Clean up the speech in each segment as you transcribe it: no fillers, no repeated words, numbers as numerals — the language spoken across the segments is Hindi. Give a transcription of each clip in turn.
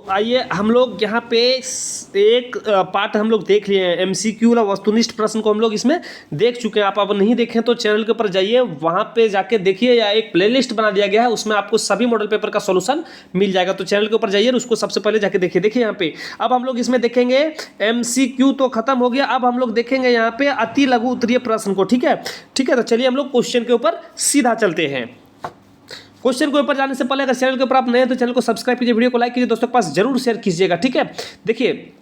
आइए हम लोग यहाँ पे एक पार्ट हम लोग देख लिए हैं। एमसीक्यू वाला वस्तुनिष्ठ प्रश्न को हम लोग इसमें देख चुके हैं। आप अब नहीं देखें तो चैनल के ऊपर जाइए, वहाँ पे जाके देखिए, या एक प्लेलिस्ट बना दिया गया है, उसमें आपको सभी मॉडल पेपर का सॉल्यूशन मिल जाएगा। तो चैनल के ऊपर जाइए और उसको सबसे पहले जाके देखिए। देखिए यहाँ पे अब हम लोग इसमें देखेंगे, एमसीक्यू तो खत्म हो गया, अब हम लोग देखेंगे यहाँ पे अति लघु उत्तरीय प्रश्न को। ठीक है, ठीक है, तो चलिए हम लोग क्वेश्चन के ऊपर सीधा चलते हैं। क्वेश्चन के ऊपर जाने से पहले अगर चैनल के ऊपर आप नए हैं तो चैनल को सब्सक्राइब कीजिए, वीडियो को लाइक कीजिए, दोस्तों के पास जरूर शेयर कीजिएगा। ठीक है, देखिए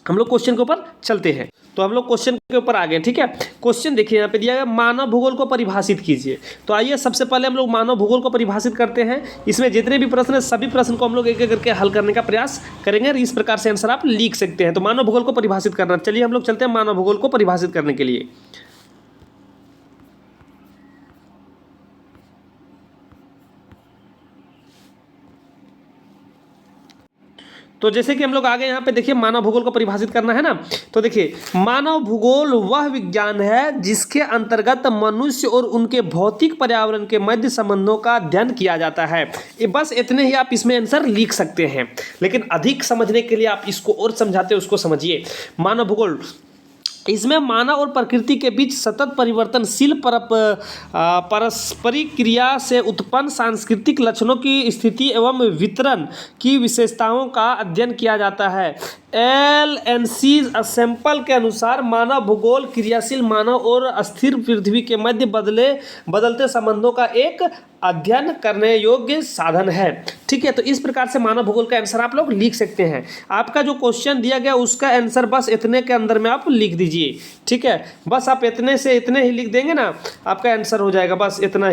हम लोग क्वेश्चन के ऊपर चलते हैं। तो हम लोग क्वेश्चन के ऊपर आ गए। ठीक है, क्वेश्चन देखिए यहाँ पे दिया गया, मानव भूगोल को परिभाषित कीजिए। तो आइए सबसे पहले हम लोग मानव भूगोल को परिभाषित करते हैं। इसमें जितने भी प्रश्न है सभी प्रश्न को हम लोग एक एक करके हल करने का प्रयास करेंगे और इस प्रकार से आंसर आप लिख सकते हैं। तो मानव भूगोल को परिभाषित करना, चलिए हम लोग चलते हैं मानव भूगोल को परिभाषित करने के लिए। तो जैसे कि हम लोग आगे यहाँ पे देखिए मानव भूगोल को परिभाषित करना है ना। तो देखिए मानव भूगोल वह विज्ञान है जिसके अंतर्गत मनुष्य और उनके भौतिक पर्यावरण के मध्य संबंधों का अध्ययन किया जाता है। ये बस इतने ही आप इसमें आंसर लिख सकते हैं, लेकिन अधिक समझने के लिए आप इसको और समझाते उसको समझिए। मानव भूगोल, इसमें मानव और प्रकृति के बीच सतत परिवर्तनशील पारस्परिक क्रिया से उत्पन्न सांस्कृतिक लक्षणों की स्थिति एवं वितरण की विशेषताओं का अध्ययन किया जाता है। LNC सैंपल के अनुसार मानव भूगोल क्रियाशील मानव और अस्थिर पृथ्वी के मध्य बदलते संबंधों का एक अध्ययन करने योग्य साधन है। ठीक है, तो इस प्रकार से मानव भूगोल का आंसर आप लोग लिख सकते हैं। आपका जो क्वेश्चन दिया गया उसका आंसर बस इतने के अंदर में आप लिख दीजिए। ठीक है, बस आप इतने से इतने ही लिख देंगे ना, आपका आंसर हो जाएगा। बस इतना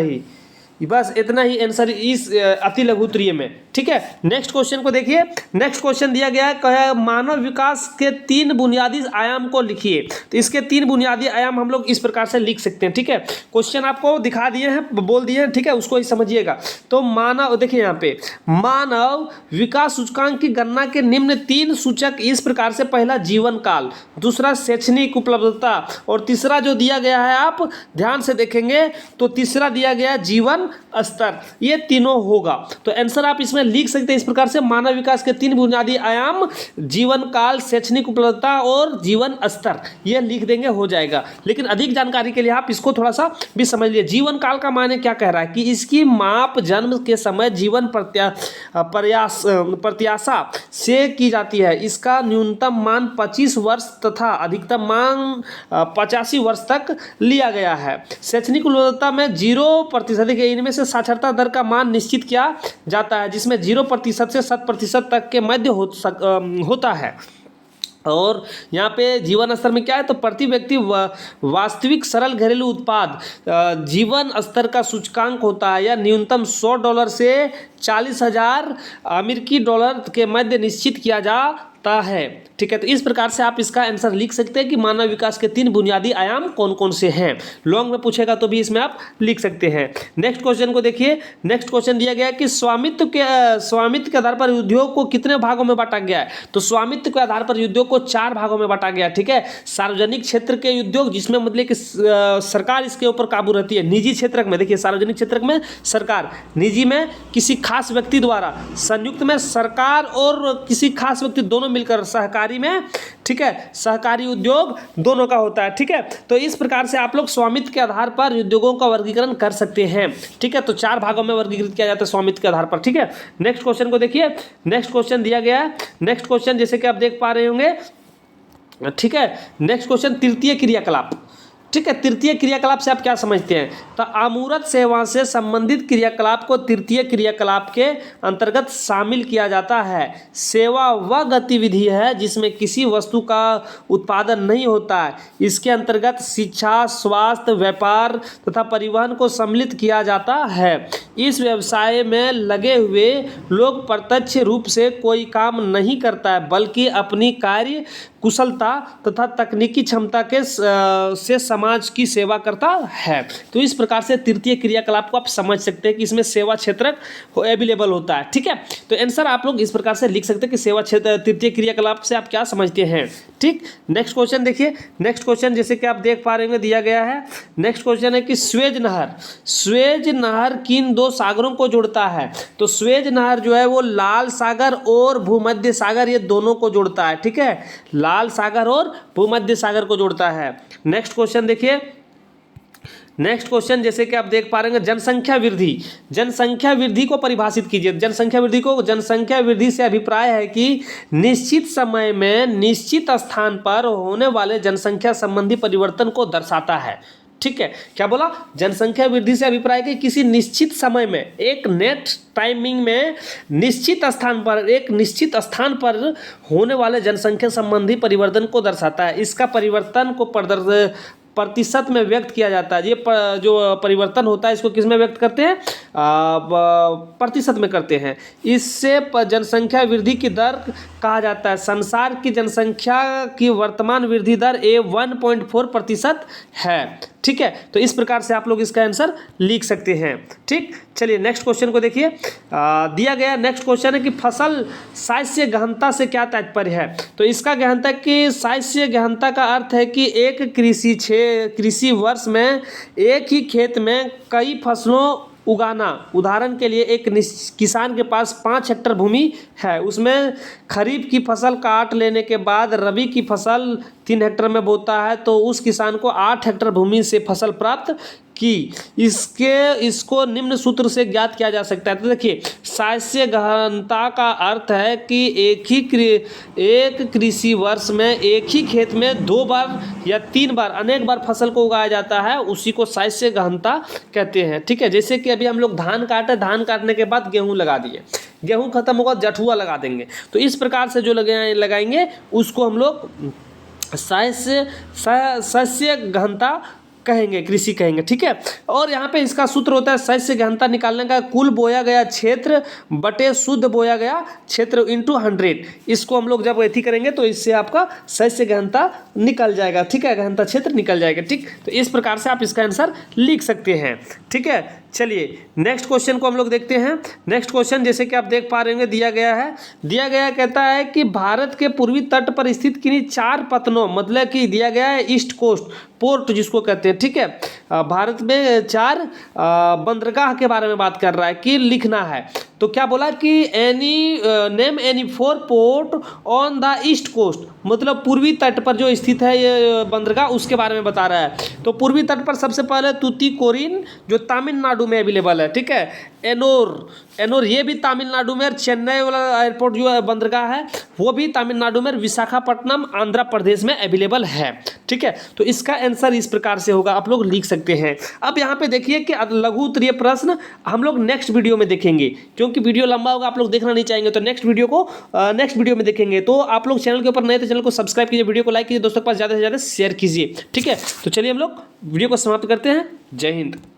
ही आंसर इस अति लघु उत्तरीय में। ठीक है, नेक्स्ट क्वेश्चन को देखिए। नेक्स्ट क्वेश्चन दिया गया है, मानव विकास के 3 बुनियादी आयाम को लिखिए। तो इसके 3 बुनियादी आयाम हम लोग इस प्रकार से लिख सकते हैं। ठीक है, क्वेश्चन आपको दिखा दिए हैं, बोल दिए हैं। ठीक है, उसको ही समझिएगा। तो मानव, देखिए यहाँ पे मानव विकास सूचकांक की गणना के निम्न 3 सूचक इस प्रकार से, पहला जीवन काल, दूसरा शैक्षणिक उपलब्धता, और तीसरा जो दिया गया है आप ध्यान से देखेंगे तो तीसरा दिया गया है जीवन स्तर। ये तीनों होगा। तो आंसर आप इसमें लिख सकते हैं इस प्रकार से, मानव विकास के 3 बुनियादी आयाम, जीवन काल, शैक्षणिक उपलब्धता और जीवन स्तर, ये लिख देंगे, हो जाएगा। लेकिन अधिक जानकारी के लिए आप इसको थोड़ा सा भी समझ लीजिए। जीवन काल का माने क्या कह रहा है कि इसकी माप जन्म के समय जीवन प्रत्याशा से की जाती है। इसका न्यूनतम मान 25 वर्ष तथा अधिकतम मान 85 वर्ष तक लिया गया है। शैक्षणिक उपलब्धता में 0%, इनमें से साक्षरता दर का मान निश्चित किया जाता है, जिसमें 0% से 7% तक के मध्य होता है। और यहाँ पे जीवन स्तर में क्या है, तो प्रति व्यक्ति वास्तविक सरल घरेलू उत्पाद जीवन स्तर का सूचकांक होता है। यह न्यूनतम $100 से 40,000 अमेरिकी डॉलर के मध्य निश्चित किया जाता है। ठीक है, तो इस प्रकार से आप इसका आंसर लिख सकते हैं कि मानव विकास के 3 बुनियादी आयाम कौन कौन से हैं। लॉन्ग में पूछेगा तो भी इसमें आप लिख सकते हैं। नेक्स्ट क्वेश्चन को देखिए। नेक्स्ट क्वेश्चन दिया गया है कि स्वामित्व के आधार पर उद्योग को कितने भागों में बांटा गया है। तो स्वामित्व के आधार पर उद्योग को 4 भागों में बांटा गया। ठीक है, सार्वजनिक क्षेत्र के उद्योग, जिसमें मतलब कि सरकार इसके ऊपर काबू रहती है। निजी क्षेत्र में, देखिए सार्वजनिक क्षेत्र में सरकार, निजी में किसी खास व्यक्ति द्वारा, संयुक्त में सरकार और किसी खास व्यक्ति दोनों मिलकर, सहकारी में, ठीक है, सहकारी उद्योग दोनों का होता है। ठीक है, तो इस प्रकार से आप लोग स्वामित्व के आधार पर उद्योगों का वर्गीकरण कर सकते हैं। ठीक है, तो 4 भागों में वर्गीकृत किया जाता है स्वामित्व के आधार पर। ठीक है, नेक्स्ट क्वेश्चन को देखिए। नेक्स्ट क्वेश्चन दिया गया है। नेक्स्ट क्वेश्चन जैसे कि आप देख पा रहे होंगे। ठीक है, नेक्स्ट क्वेश्चन तृतीय क्रियाकलाप। ठीक है, तृतीय क्रियाकलाप से आप क्या समझते हैं, तो अमूर्त सेवा से संबंधित क्रियाकलाप को तृतीय क्रियाकलाप के अंतर्गत शामिल किया जाता है। सेवा वह गतिविधि है जिसमें किसी वस्तु का उत्पादन नहीं होता है। इसके अंतर्गत शिक्षा, स्वास्थ्य, व्यापार तथा परिवहन को सम्मिलित किया जाता है। इस व्यवसाय में लगे हुए लोग प्रत्यक्ष रूप से कोई काम नहीं करता है, बल्कि अपनी कार्य कुशलता तथा तकनीकी क्षमता के से समाज की सेवा करता है। तो इस प्रकार से तृतीय क्रियाकलाप को आप समझ सकते हैं कि इसमें सेवा क्षेत्रक अवेलेबल होता है। ठीक है, तो आंसर आप लोग इस प्रकार से लिख सकते हैं कि सेवा क्षेत्र तृतीय क्रियाकलाप से आप क्या समझते हैं। ठीक, नेक्स्ट क्वेश्चन देखिए। नेक्स्ट क्वेश्चन जैसे कि आप देख पा रहे हैं दिया गया है। नेक्स्ट क्वेश्चन है कि स्वेज नहर किन दो सागरों को जोड़ता है। तो स्वेज नहर जो है वो लाल सागर और भूमध्य सागर ये दोनों को जोड़ता है। ठीक है, लाल सागर और भूमध्य सागर को जोड़ता है। नेक्स्ट क्वेश्चन देखिए। नेक्स्ट क्वेश्चन जैसे कि आप देख पा रहे हैं जनसंख्या वृद्धि को परिभाषित कीजिए। जनसंख्या वृद्धि से अभिप्राय है कि निश्चित समय में निश्चित स्थान पर होने वाले जनसंख्या संबंधी परिवर्तन को दर्शाता है। ठीक है, क्या बोला? जनसंख्या वृद्धि से अभिप्राय कि किसी निश्चित समय में एक नेट टाइमिंग में निश्चित स्थान पर होने वाले जनसंख्या संबंधी परिवर्तन को दर्शाता है। इसका परिवर्तन को प्रतिशत में व्यक्त किया जाता है। ये जो परिवर्तन होता है इसको किस में व्यक्त करते हैं? प्रतिशत में करते हैं। इससे जनसंख्या वृद्धि की दर कहा जाता है। संसार की जनसंख्या की वर्तमान वृद्धि दर 1.4% है। ठीक है, तो इस प्रकार से आप लोग इसका आंसर लिख सकते हैं। ठीक, चलिए नेक्स्ट क्वेश्चन को देखिए। दिया गया नेक्स्ट क्वेश्चन है कि फसल साइज गहनता से क्या तात्पर्य है। तो इसका गहनता की साइज गहनता का अर्थ है कि एक कृषि वर्ष में एक ही खेत में कई फसलों उगाना। उदाहरण के लिए एक किसान के पास 5 हेक्टेयर भूमि है, उसमें खरीफ की फसल काट लेने के बाद रबी की फसल 3 हेक्टेयर में बोता है, तो उस किसान को 8 हेक्टेयर भूमि से फसल प्राप्त की। इसको निम्न सूत्र से ज्ञात किया जा सकता है। तो देखिए, साइज गहनता का अर्थ है कि एक कृषि वर्ष में एक ही खेत में 2 बार या 3 बार अनेक बार फसल को उगाया जाता है, उसी को साइज गहनता कहते हैं। ठीक है, जैसे कि अभी हम लोग धान काटने के बाद गेहूं लगा दिए, गेहूं खत्म होगा जठुआ लगा देंगे। तो इस प्रकार से जो लगाएंगे उसको हम लोग सस्य गहनता कहेंगे, कृषि कहेंगे। ठीक है, और यहाँ पे इसका सूत्र होता है सस्य गहनता निकालने का कुल बोया गया क्षेत्र बटे शुद्ध बोया गया क्षेत्र इंटू 100। इसको हम लोग जब एथी करेंगे तो इससे आपका सस्य गहनता निकल जाएगा। ठीक है, गहनता क्षेत्र निकल जाएगा। ठीक, तो इस प्रकार से आप इसका आंसर लिख सकते हैं। ठीक है, चलिए नेक्स्ट क्वेश्चन को हम लोग देखते हैं। नेक्स्ट क्वेश्चन जैसे कि आप देख पा रहे होंगे दिया गया कहता है कि भारत के पूर्वी तट पर स्थित किन्हीं 4 पत्तनों, मतलब कि दिया गया है ईस्ट कोस्ट पोर्ट जिसको कहते हैं। ठीक है, भारत में 4 बंदरगाह के बारे में बात कर रहा है कि लिखना है। तो क्या बोला कि name any 4 port on the east coast, मतलब पूर्वी तट पर जो स्थित है ये बंदरगाह उसके बारे में बता रहा है। तो पूर्वी तट पर सबसे पहले तूतीकोरिन जो तमिलनाडु में अवेलेबल है। ठीक है, एनोर ये भी तमिलनाडु में, चेन्नई वाला एयरपोर्ट जो बंदरगाह है वो भी तमिलनाडु में, विशाखापट्टनम आंध्र प्रदेश में अवेलेबल है। ठीक है, तो इसका आंसर इस प्रकार से होगा, आप लोग लिख सकते हैं। अब यहाँ पे देखिए कि लघु उत्तरीय प्रश्न हम लोग नेक्स्ट वीडियो में देखेंगे, क्योंकि वीडियो लंबा होगा, आप लोग देखना नहीं चाहेंगे, तो नेक्स्ट वीडियो में देखेंगे। तो आप लोग चैनल के ऊपर नए तो चैनल को सब्सक्राइब कीजिए, वीडियो को लाइक कीजिए, दोस्तों के पास ज़्यादा से ज़्यादा शेयर कीजिए। ठीक है, तो चलिए हम लोग वीडियो को समाप्त करते हैं। जय हिंद।